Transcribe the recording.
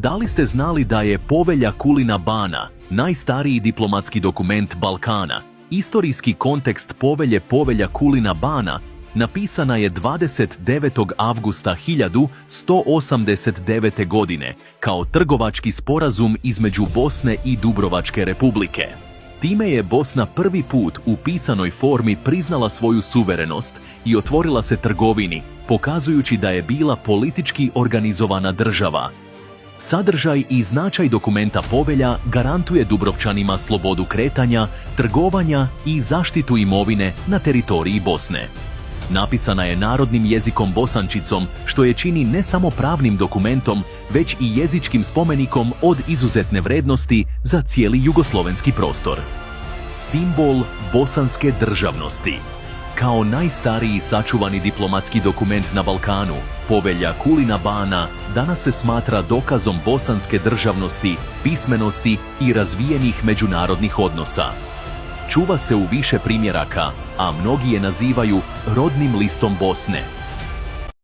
Da li ste znali da je Povelja Kulina Bana najstariji diplomatski dokument Balkana? Istorijski kontekst Povelja Kulina Bana napisana je 29. avgusta 1189. godine kao trgovački sporazum između Bosne i Dubrovačke republike. Time je Bosna prvi put u pisanoj formi priznala svoju suverenost i otvorila se trgovini, pokazujući da je bila politički organizovana država. Sadržaj i značaj dokumenta Povelja garantuje Dubrovčanima slobodu kretanja, trgovanja i zaštitu imovine na teritoriji Bosne. Napisana je narodnim jezikom bosančicom, što je čini ne samo pravnim dokumentom, već i jezičkim spomenikom od izuzetne vrednosti za cijeli jugoslovenski prostor. Simbol bosanske državnosti. Kao najstariji sačuvani diplomatski dokument na Balkanu, Povelja Kulina Bana danas se smatra dokazom bosanske državnosti, pismenosti i razvijenih međunarodnih odnosa. Čuva se u više primjeraka, a mnogi je nazivaju rodnim listom Bosne.